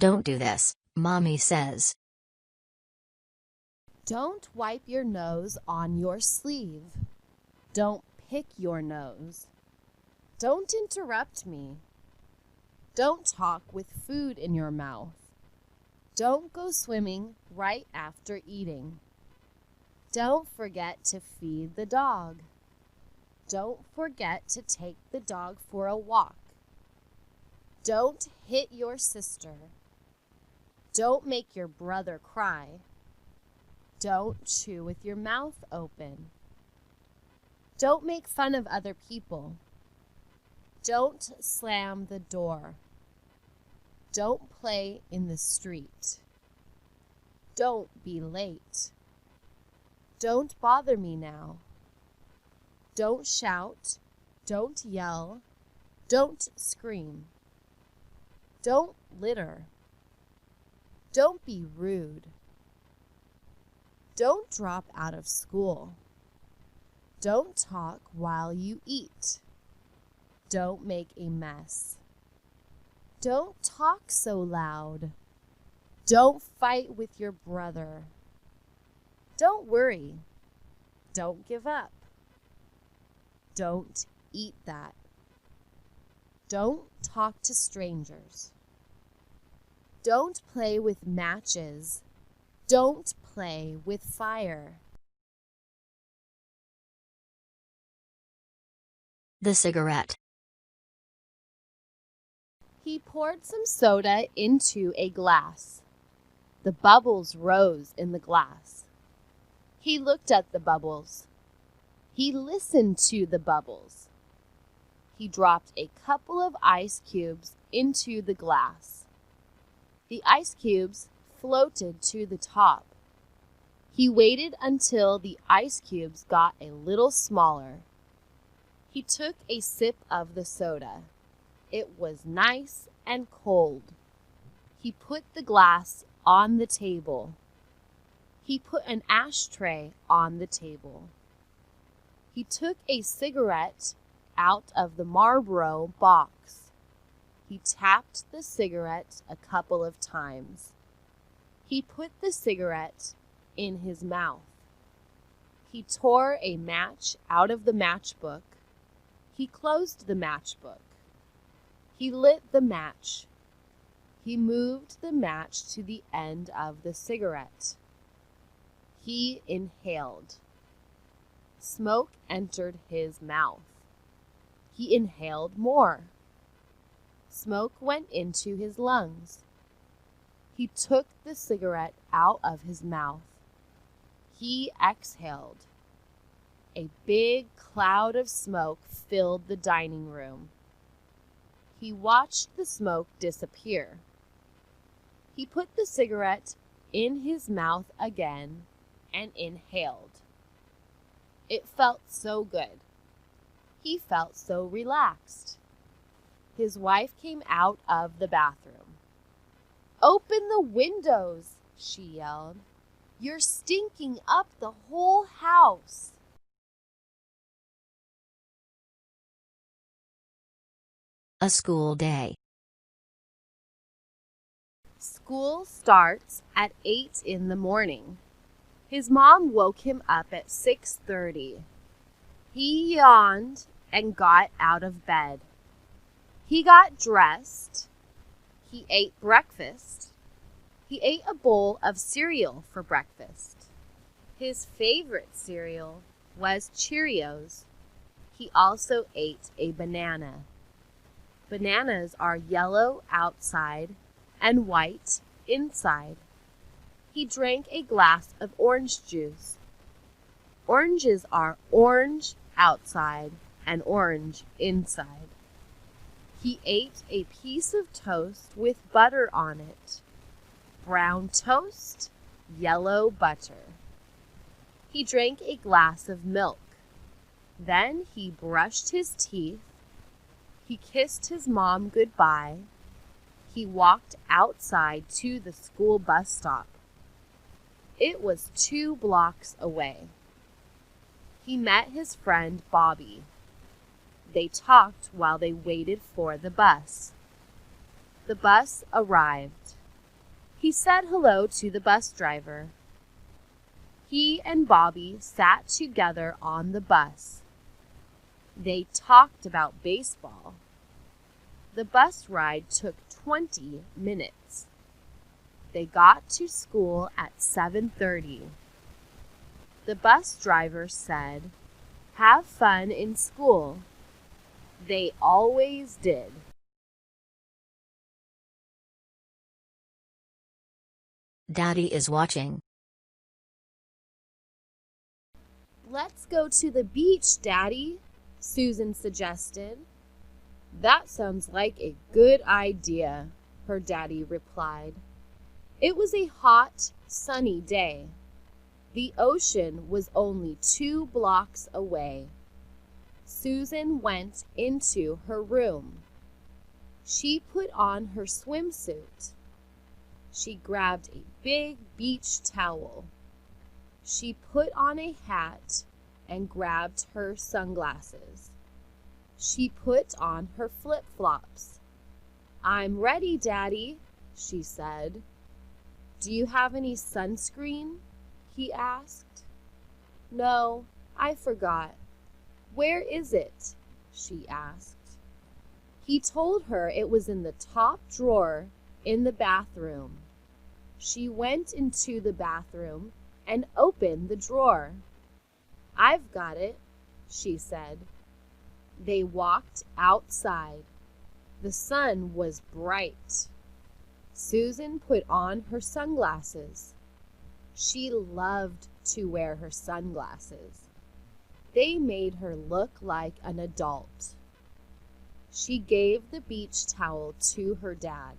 Don't do this, Mommy says. Don't wipe your nose on your sleeve. Don't pick your nose. Don't interrupt me. Don't talk with food in your mouth. Don't go swimming right after eating. Don't forget to feed the dog. Don't forget to take the dog for a walk. Don't hit your sister. Don't make your brother cry. Don't chew with your mouth open. Don't make fun of other people. Don't slam the door. Don't play in the street. Don't be late. Don't bother me now. Don't shout. Don't yell. Don't scream. Don't litter. Don't be rude. Don't drop out of school. Don't talk while you eat. Don't make a mess. Don't talk so loud. Don't fight with your brother. Don't worry. Don't give up. Don't eat that. Don't talk to strangers. Don't play with matches. Don't play with fire. The cigarette. He poured some soda into a glass. The bubbles rose in the glass. He looked at the bubbles. He listened to the bubbles. He dropped a couple of ice cubes into the glass. The ice cubes floated to the top. He waited until the ice cubes got a little smaller. He took a sip of the soda. It was nice and cold. He put the glass on the table. He put an ashtray on the table. He took a cigarette out of the Marlboro box. He tapped the cigarette a couple of times. He put the cigarette in his mouth. He tore a match out of the matchbook. He closed the matchbook. He lit the match. He moved the match to the end of the cigarette. He inhaled. Smoke entered his mouth. He inhaled more. Smoke went into his lungs. He took the cigarette out of his mouth. He exhaled. A big cloud of smoke filled the dining room. He watched the smoke disappear. He put the cigarette in his mouth again and inhaled. It felt so good. He felt so relaxed. His wife came out of the bathroom. "Open the windows," she yelled. "You're stinking up the whole house." A school day. School starts at 8 in the morning. His mom woke him up at 6:30. He yawned and got out of bed. He got dressed. He ate breakfast. He ate a bowl of cereal for breakfast. His favorite cereal was Cheerios. He also ate a banana. Bananas are yellow outside and white inside. He drank a glass of orange juice. Oranges are orange outside and orange inside. He ate a piece of toast with butter on it. Brown toast, yellow butter. He drank a glass of milk. Then he brushed his teeth. He kissed his mom goodbye. He walked outside to the school bus stop. It was 2 blocks away. He met his friend Bobby. They talked while they waited for the bus. The bus arrived. He said hello to the bus driver. He and Bobby sat together on the bus. They talked about baseball. The bus ride took 20 minutes. They got to school at 7:30. The bus driver said, "Have fun in school." They always did. Daddy is watching. "Let's go to the beach, Daddy," Susan suggested. "That sounds like a good idea," her daddy replied. It was a hot, sunny day. The ocean was only 2 blocks away. Susan went into her room. She put on her swimsuit. She grabbed a big beach towel. She put on a hat and grabbed her sunglasses. She put on her flip-flops. "I'm ready, Daddy," she said. "Do you have any sunscreen?" he asked. "No, I forgot." "Where is it?" she asked. He told her it was in the top drawer in the bathroom. She went into the bathroom and opened the drawer. "I've got it," she said. They walked outside. The sun was bright. Susan put on her sunglasses. She loved to wear her sunglasses. They made her look like an adult. She gave the beach towel to her dad.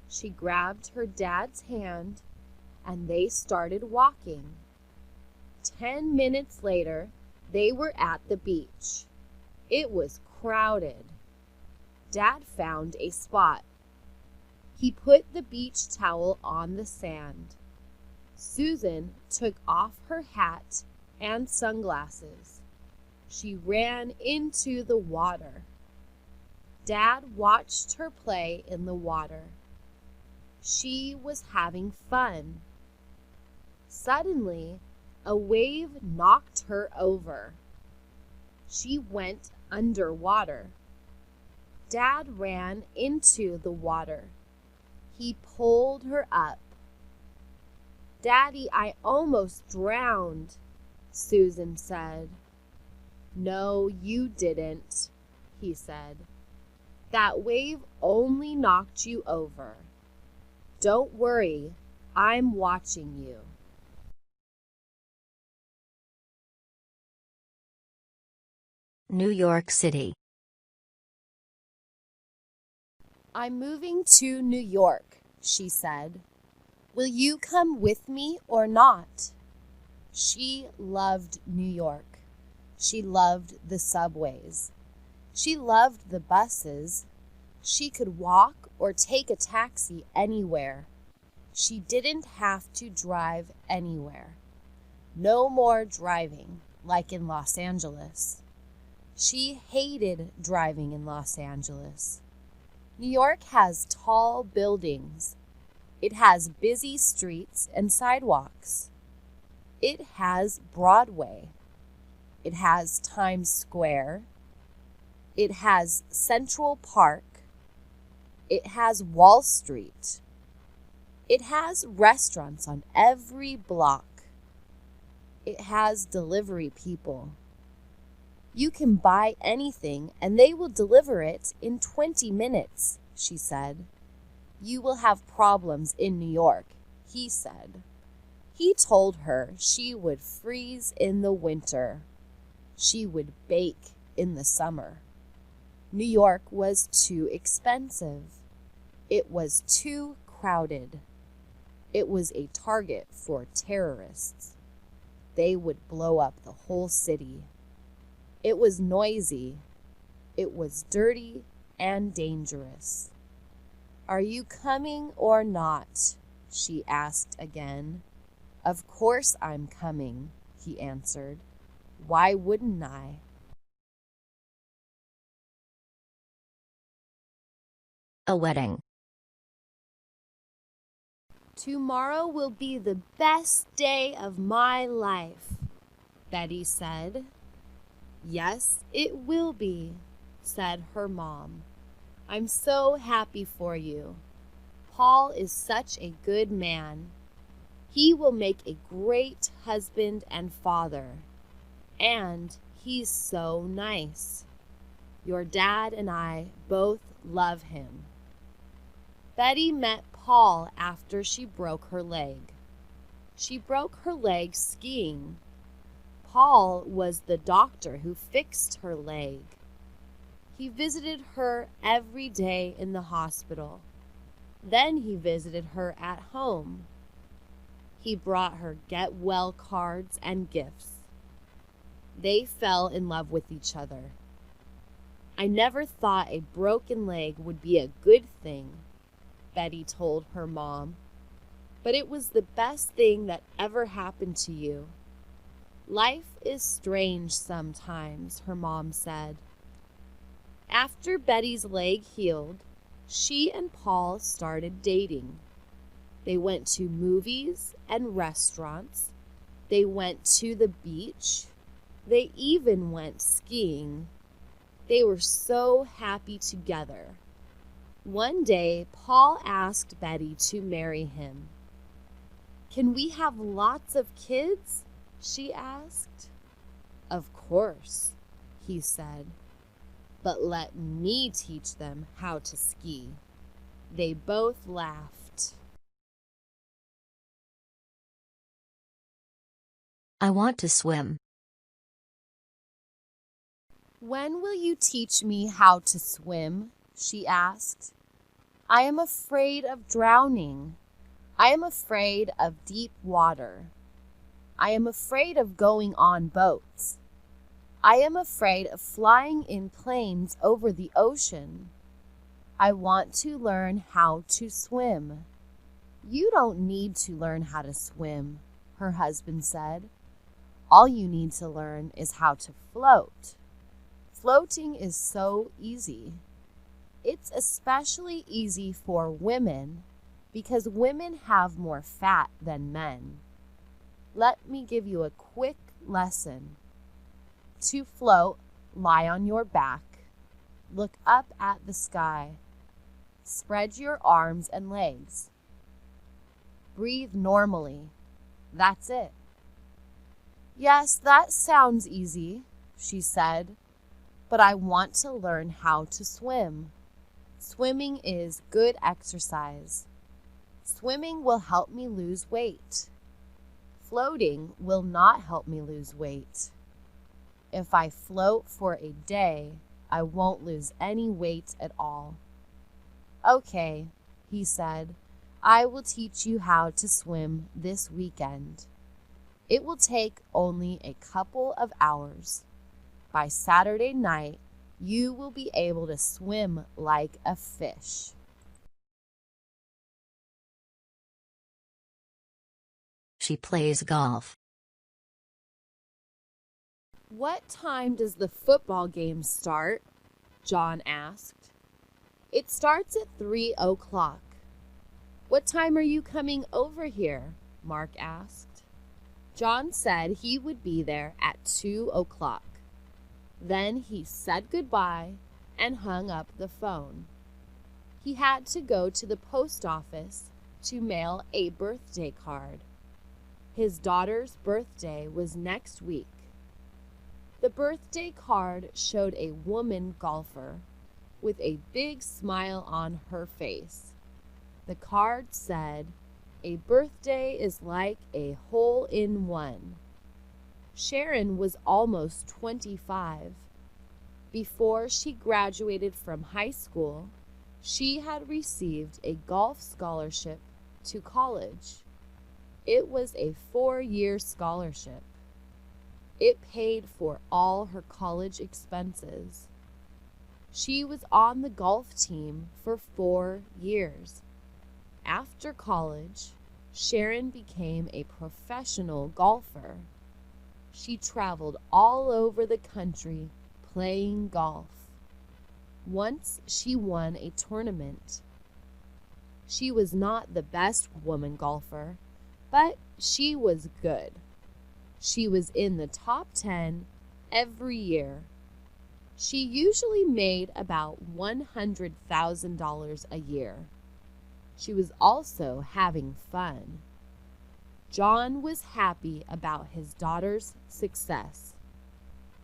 She grabbed her dad's hand and they started walking. 10 minutes later, they were at the beach. It was crowded. Dad found a spot. He put the beach towel on the sand. Susan took off her hat and sunglasses. She ran into the water. Dad watched her play in the water. She was having fun. Suddenly, a wave knocked her over. She went underwater. Dad ran into the water. He pulled her up. "Daddy, I almost drowned," Susan said. "No, you didn't," he said. "That wave only knocked you over. Don't worry, I'm watching you." New York City. "I'm moving to New York," she said. "Will you come with me or not?" She loved New York. She loved the subways. She loved the buses. She could walk or take a taxi anywhere. She didn't have to drive anywhere. No more driving, like in Los Angeles. She hated driving in Los Angeles. New York has tall buildings. It has busy streets and sidewalks. It has Broadway. It has Times Square. It has Central Park. It has Wall Street. It has restaurants on every block. It has delivery people. You can buy anything and they will deliver it in 20 minutes, she said. You will have problems in New York, he said. He told her she would freeze in the winter. She would bake in the summer. New York was too expensive. It was too crowded. It was a target for terrorists. They would blow up the whole city. It was noisy. It was dirty and dangerous. "Are you coming or not?" she asked again. "Of course I'm coming," he answered. "Why wouldn't I?" A wedding. Tomorrow will be the best day of my life, Betty said. Yes, it will be, said her mom. I'm so happy for you. Paul is such a good man. He will make a great husband and father. And he's so nice. Your dad and I both love him. Betty met Paul after she broke her leg. She broke her leg skiing. Paul was the doctor who fixed her leg. He visited her every day in the hospital. Then he visited her at home. He brought her get well cards and gifts. They fell in love with each other. I never thought a broken leg would be a good thing, Betty told her mom. But it was the best thing that ever happened to you. Life is strange sometimes, her mom said. After Betty's leg healed, she and Paul started dating. They went to movies and restaurants. They went to the beach. They even went skiing. They were so happy together. One day, Paul asked Betty to marry him. Can we have lots of kids? She asked. Of course, he said. But let me teach them how to ski. They both laughed. I want to swim. When will you teach me how to swim? She asked. I am afraid of drowning. I am afraid of deep water. I am afraid of going on boats. I am afraid of flying in planes over the ocean. I want to learn how to swim. You don't need to learn how to swim, her husband said. All you need to learn is how to float. Floating is so easy. It's especially easy for women because women have more fat than men. Let me give you a quick lesson. To float, lie on your back. Look up at the sky. Spread your arms and legs. Breathe normally. That's it. Yes, that sounds easy, she said, but I want to learn how to swim. Swimming is good exercise. Swimming will help me lose weight. Floating will not help me lose weight. If I float for a day, I won't lose any weight at all. Okay, he said, I will teach you how to swim this weekend. It will take only a couple of hours. By Saturday night, you will be able to swim like a fish. She plays golf. What time does the football game start? John asked. It starts at 3 o'clock. What time are you coming over here? Mark asked. John said he would be there at 2 o'clock. Then he said goodbye and hung up the phone. He had to go to the post office to mail a birthday card. His daughter's birthday was next week. The birthday card showed a woman golfer with a big smile on her face. The card said, "A birthday is like a hole-in-one." Sharon was almost 25. Before she graduated from high school, she had received a golf scholarship to college. It was a 4-year scholarship. It paid for all her college expenses. She was on the golf team for 4 years. After college, Sharon became a professional golfer. She traveled all over the country playing golf. Once she won a tournament. She was not the best woman golfer, but she was good. She was in the top 10 every year. She usually made about $100,000 a year. She was also having fun. John was happy about his daughter's success.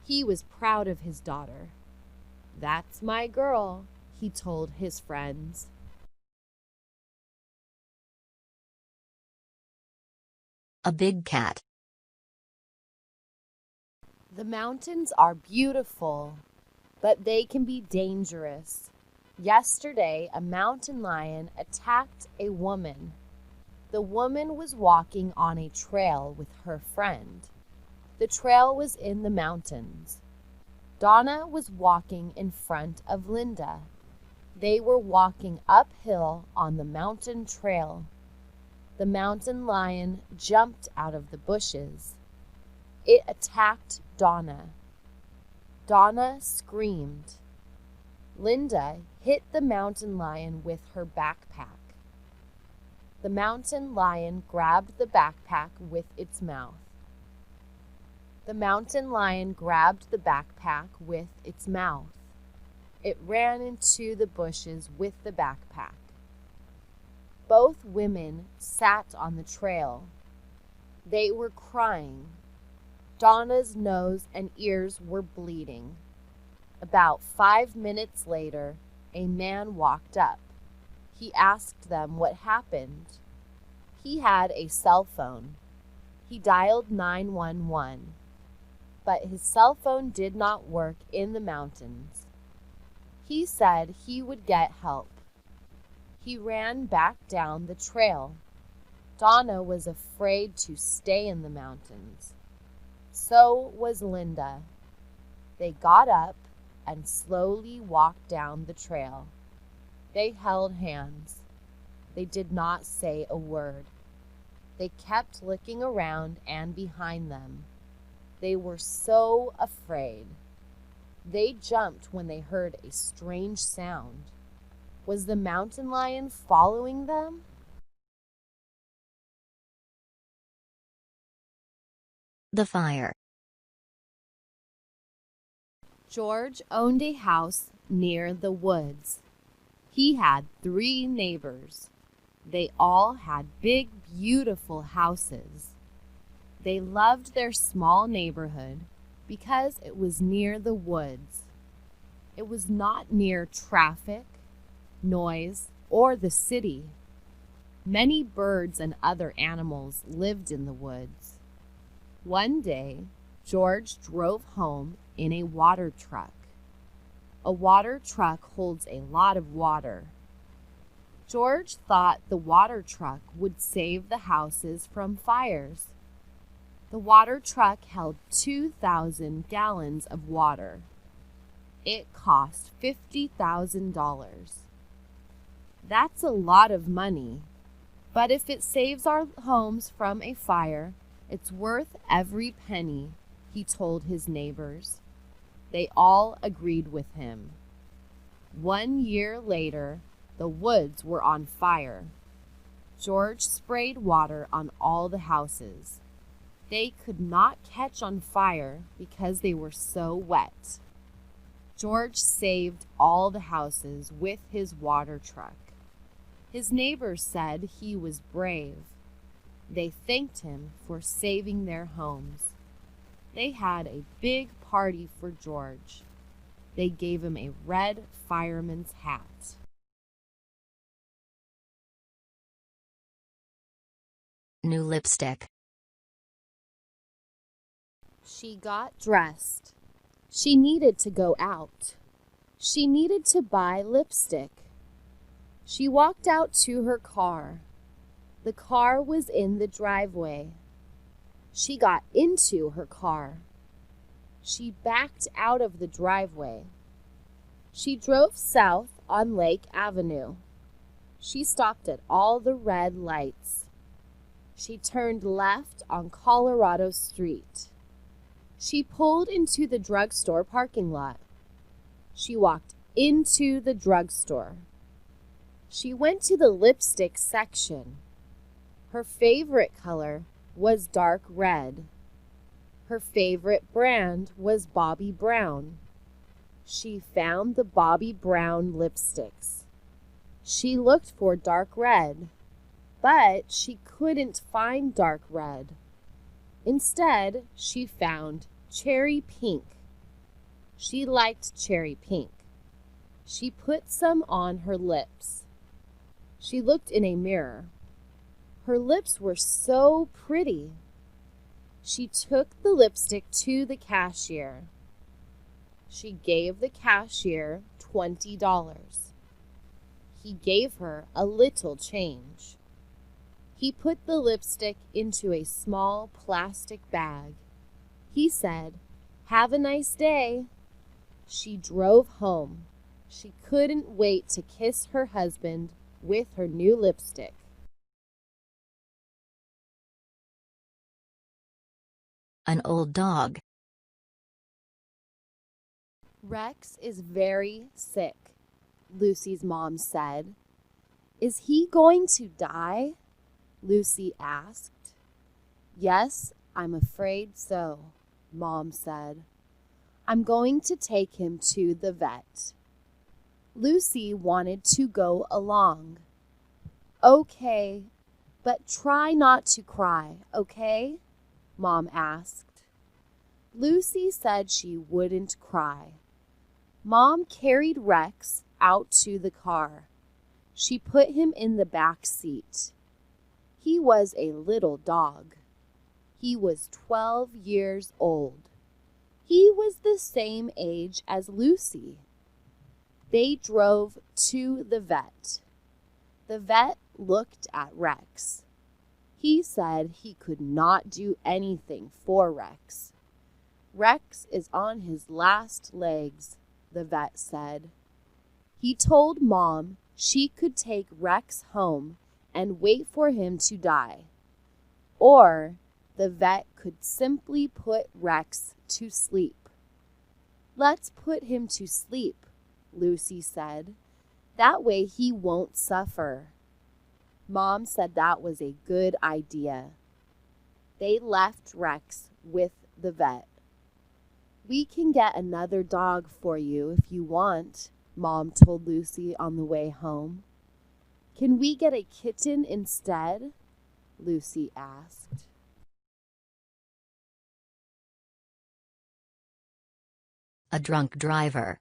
He was proud of his daughter. "That's my girl," he told his friends. A big cat. The mountains are beautiful, but they can be dangerous. Yesterday, a mountain lion attacked a woman. The woman was walking on a trail with her friend. The trail was in the mountains. Donna was walking in front of Linda. They were walking uphill on the mountain trail. The mountain lion jumped out of the bushes. It attacked Donna. Donna screamed. Linda hit the mountain lion with her backpack. The mountain lion grabbed the backpack with its mouth. The mountain lion grabbed the backpack with its mouth. It ran into the bushes with the backpack. Both women sat on the trail. They were crying. Donna's nose and ears were bleeding. About 5 minutes later, a man walked up. He asked them what happened. He had a cell phone. He dialed 911, but his cell phone did not work in the mountains. He said he would get help. He ran back down the trail. Donna was afraid to stay in the mountains. So was Linda. They got up and slowly walked down the trail. They held hands. They did not say a word. They kept looking around and behind them. They were so afraid. They jumped when they heard a strange sound. Was the mountain lion following them? The fire. George owned a house near the woods. He had 3 neighbors. They all had big, beautiful houses. They loved their small neighborhood because it was near the woods. It was not near traffic, noise, or the city. Many birds and other animals lived in the woods. One day, George drove home in a water truck. A water truck holds a lot of water. George thought the water truck would save the houses from fires. The water truck held 2,000 gallons of water. It cost $50,000. That's a lot of money, but if it saves our homes from a fire, it's worth every penny, he told his neighbors. They all agreed with him. 1 year later, the woods were on fire. George sprayed water on all the houses. They could not catch on fire because they were so wet. George saved all the houses with his water truck. His neighbors said he was brave. They thanked him for saving their homes. They had a big party for George. They gave him a red fireman's hat. New lipstick. She got dressed. She needed to go out. She needed to buy lipstick. She walked out to her car. The car was in the driveway. She got into her car. She backed out of the driveway. She drove south on Lake Avenue. She stopped at all the red lights. She turned left on Colorado Street. She pulled into the drugstore parking lot. She walked into the drugstore. She went to the lipstick section. Her favorite color was dark red. Her favorite brand was Bobbi Brown. She found the Bobbi Brown lipsticks. She looked for dark red, but she couldn't find dark red. Instead, she found cherry pink. She liked cherry pink. She put some on her lips. She looked in a mirror. Her lips were so pretty. She took the lipstick to the cashier. She gave the cashier $20. He gave her a little change. He put the lipstick into a small plastic bag. He said, "Have a nice day." She drove home. She couldn't wait to kiss her husband with her new lipstick. An old dog. Rex is very sick, Lucy's mom said. "Is he going to die?" Lucy asked. "Yes, I'm afraid so," Mom said. "I'm going to take him to the vet." Lucy wanted to go along. "Okay, but try not to cry, okay?" Mom asked. Lucy said she wouldn't cry. Mom carried Rex out to the car. She put him in the back seat. He was a little dog. He was 12 years old. He was the same age as Lucy. They drove to the vet. The vet looked at Rex. He said he could not do anything for Rex. "Rex is on his last legs," the vet said. He told Mom she could take Rex home and wait for him to die. Or the vet could simply put Rex to sleep. "Let's put him to sleep," Lucy said. "That way he won't suffer." Mom said that was a good idea. They left Rex with the vet. "We can get another dog for you if you want," Mom told Lucy on the way home. "Can we get a kitten instead?" Lucy asked. A drunk driver.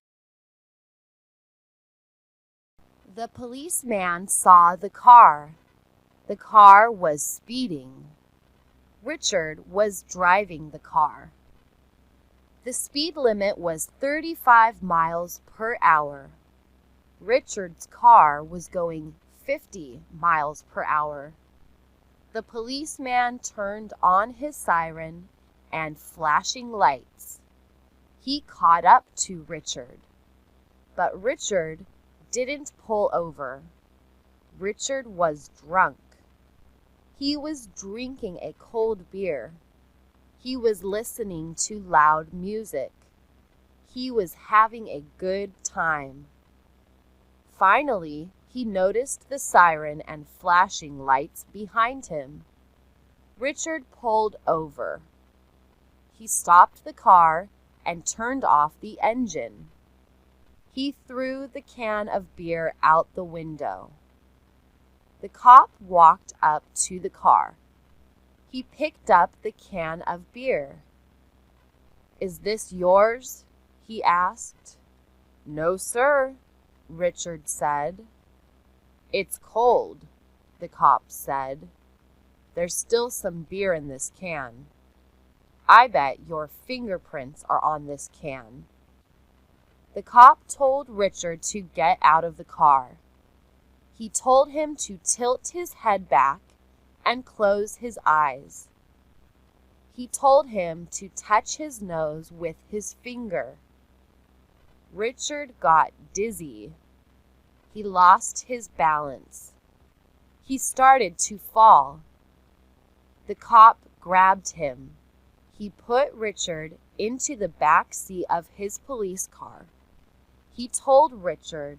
The policeman saw the car. The car was speeding. Richard was driving the car. The speed limit was 35 miles per hour. Richard's car was going 50 miles per hour. The policeman turned on his siren and flashing lights. He caught up to Richard. But Richard didn't pull over. Richard was drunk. He was drinking a cold beer. He was listening to loud music. He was having a good time. Finally, he noticed the siren and flashing lights behind him. Richard pulled over. He stopped the car and turned off the engine. He threw the can of beer out the window. The cop walked up to the car. He picked up the can of beer. "Is this yours?" he asked. "No, sir," Richard said. "It's cold," the cop said. "There's still some beer in this can. I bet your fingerprints are on this can." The cop told Richard to get out of the car. He told him to tilt his head back and close his eyes. He told him to touch his nose with his finger. Richard got dizzy. He lost his balance. He started to fall. The cop grabbed him. He put Richard into the back seat of his police car. He told Richard,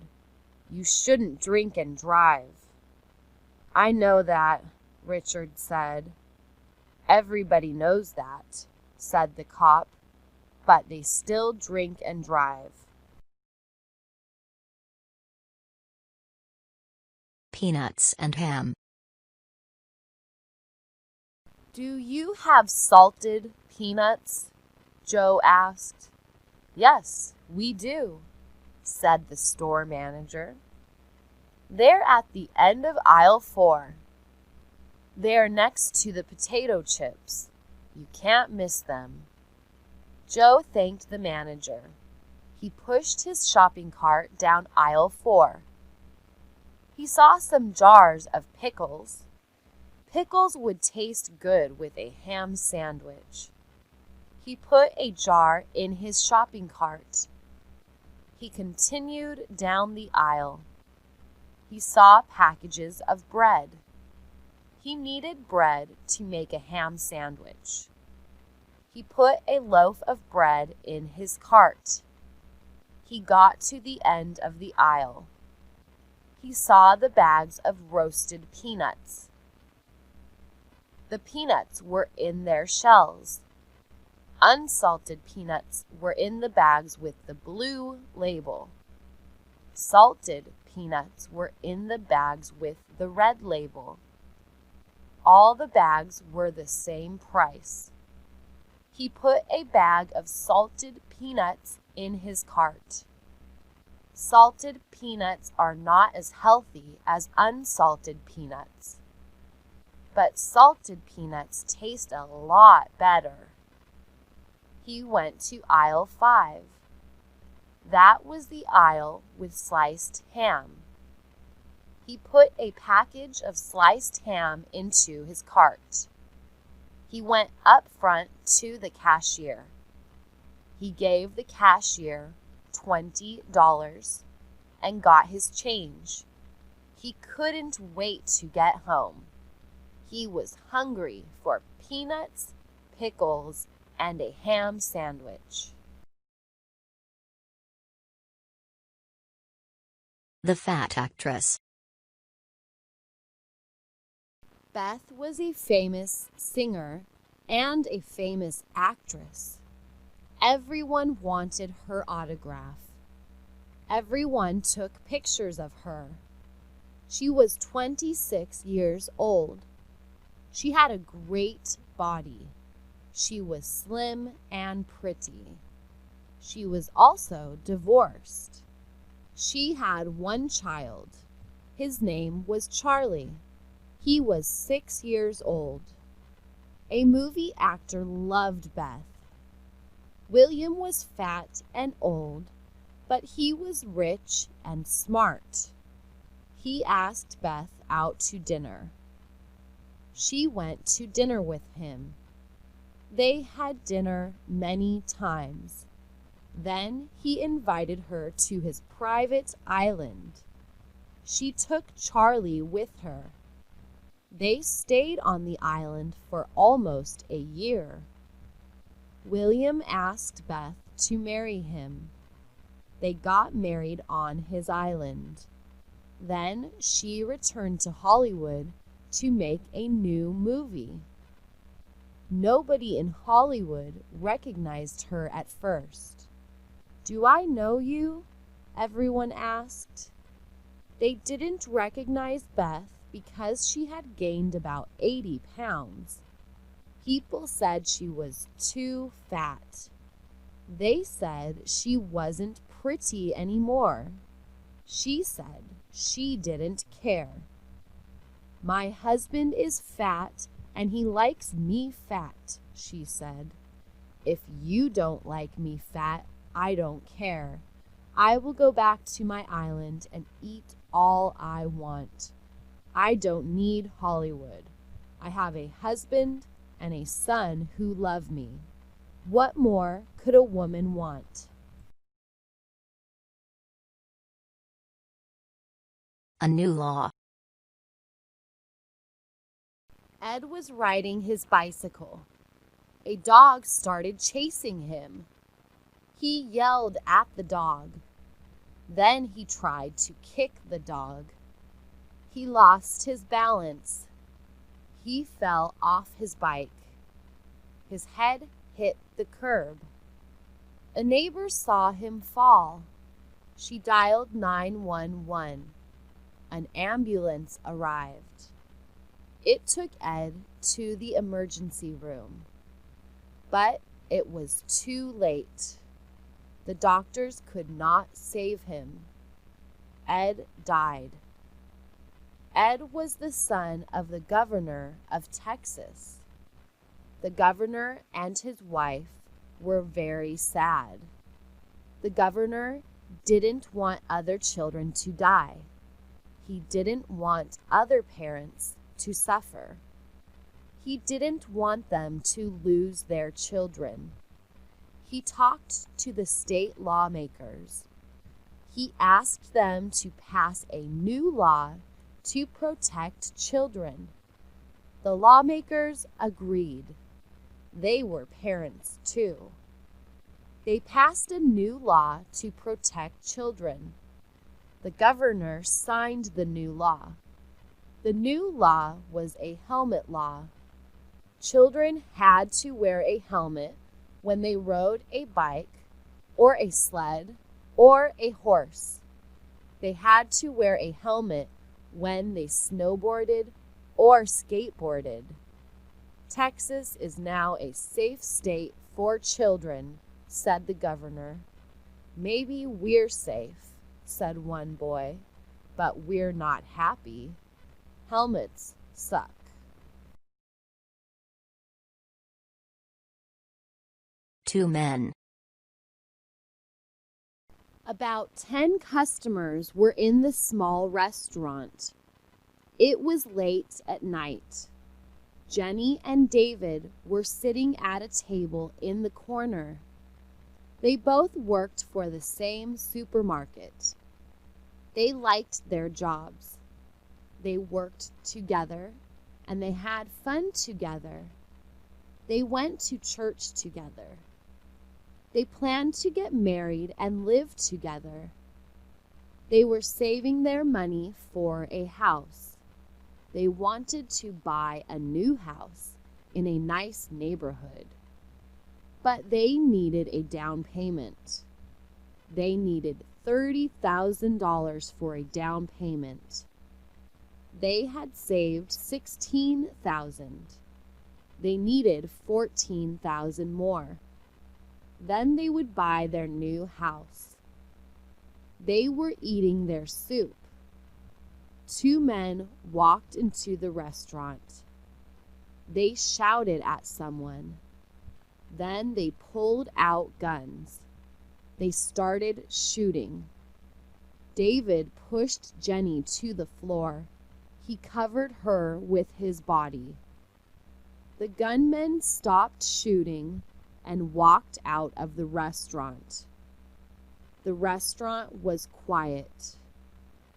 You shouldn't drink and drive." "I know that," Richard said. "Everybody knows that," said the cop, "but they still drink and drive." Peanuts and ham. "Do you have salted peanuts?" Joe asked. "Yes, we do," said the store manager. "They're at the end of aisle 4. They're next to the potato chips. You can't miss them." Joe thanked the manager. He pushed his shopping cart down aisle 4. He saw some jars of pickles. Pickles would taste good with a ham sandwich. He put a jar in his shopping cart. He continued down the aisle. He saw packages of bread. He needed bread to make a ham sandwich. He put a loaf of bread in his cart. He got to the end of the aisle. He saw the bags of roasted peanuts. The peanuts were in their shells. Unsalted peanuts were in the bags with the blue label. Salted peanuts were in the bags with the red label. All the bags were the same price. He put a bag of salted peanuts in his cart. Salted peanuts are not as healthy as unsalted peanuts, but salted peanuts taste a lot better. He went to aisle 5. That was the aisle with sliced ham. He put a package of sliced ham into his cart. He went up front to the cashier. He gave the cashier $20 and got his change. He couldn't wait to get home. He was hungry for peanuts, pickles, and a ham sandwich. The Fat Actress. Beth was a famous singer and a famous actress. Everyone wanted her autograph. Everyone took pictures of her. She was 26 years old. She had a great body. She was slim and pretty. She was also divorced. She had one child. His name was Charlie. He was 6 years old. A movie actor loved Beth. William was fat and old, but he was rich and smart. He asked Beth out to dinner. She went to dinner with him. They had dinner many times. Then he invited her to his private island. She took Charlie with her. They stayed on the island for almost a year. William asked Beth to marry him. They got married on his island. Then she returned to Hollywood to make a new movie. Nobody in Hollywood recognized her at first. "Do I know you?" everyone asked. They didn't recognize Beth because she had gained about 80 pounds. People said she was too fat. They said she wasn't pretty anymore. She said she didn't care. "My husband is fat and he likes me fat," she said. "If you don't like me fat, I don't care. I will go back to my island and eat all I want. I don't need Hollywood. I have a husband and a son who love me. What more could a woman want?" A new law. Ed was riding his bicycle. A dog started chasing him. He yelled at the dog. Then he tried to kick the dog. He lost his balance. He fell off his bike. His head hit the curb. A neighbor saw him fall. She dialed 911. An ambulance arrived. It took Ed to the emergency room. But it was too late. The doctors could not save him. Ed died. Ed was the son of the governor of Texas. The governor and his wife were very sad. The governor didn't want other children to die. He didn't want other parents to suffer. He didn't want them to lose their children. He talked to the state lawmakers. He asked them to pass a new law to protect children. The lawmakers agreed. They were parents too. They passed a new law to protect children. The governor signed the new law. The new law was a helmet law. Children had to wear a helmet when they rode a bike or a sled or a horse. They had to wear a helmet when they snowboarded or skateboarded. Texas is now a safe state for children, said the governor. Maybe we're safe, said one boy, but we're not happy. Helmets suck. Two men. About 10 customers were in the small restaurant. It was late at night. Jenny and David were sitting at a table in the corner. They both worked for the same supermarket. They liked their jobs. They worked together, and they had fun together. They went to church together. They planned to get married and live together. They were saving their money for a house. They wanted to buy a new house in a nice neighborhood. But they needed a down payment. They needed $30,000 for a down payment. They had saved $16,000. They needed $14,000 more. Then they would buy their new house. They were eating their soup. Two men walked into the restaurant. They shouted at someone. Then they pulled out guns. They started shooting. David pushed Jenny to the floor. He covered her with his body. The gunmen stopped shooting and walked out of the restaurant. The restaurant was quiet.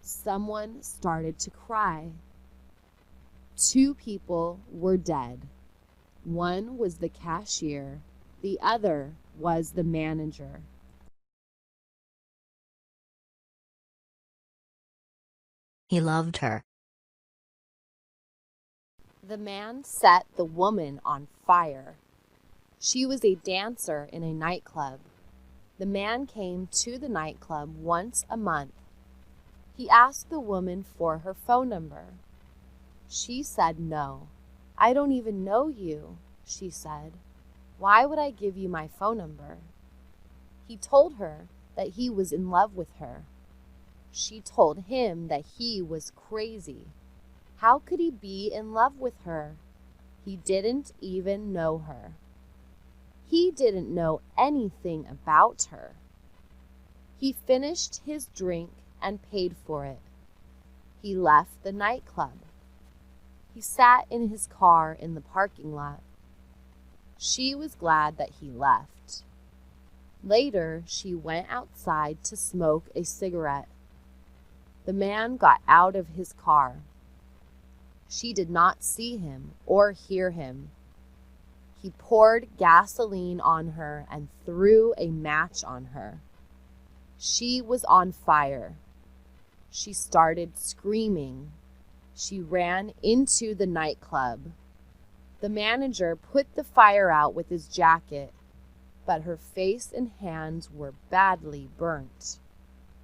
Someone started to cry. Two people were dead. One was the cashier. The other was the manager. He loved her. The man set the woman on fire. She was a dancer in a nightclub. The man came to the nightclub once a month. He asked the woman for her phone number. She said no. I don't even know you, she said. Why would I give you my phone number? He told her that he was in love with her. She told him that he was crazy. How could he be in love with her? He didn't even know her. He didn't know anything about her. He finished his drink and paid for it. He left the nightclub. He sat in his car in the parking lot. She was glad that he left. Later, she went outside to smoke a cigarette. The man got out of his car. She did not see him or hear him. He poured gasoline on her and threw a match on her. She was on fire. She started screaming. She ran into the nightclub. The manager put the fire out with his jacket, but her face and hands were badly burnt.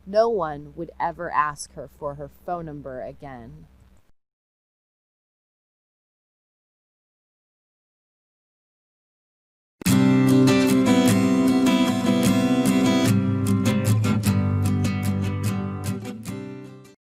No one would ever ask her for her phone number again.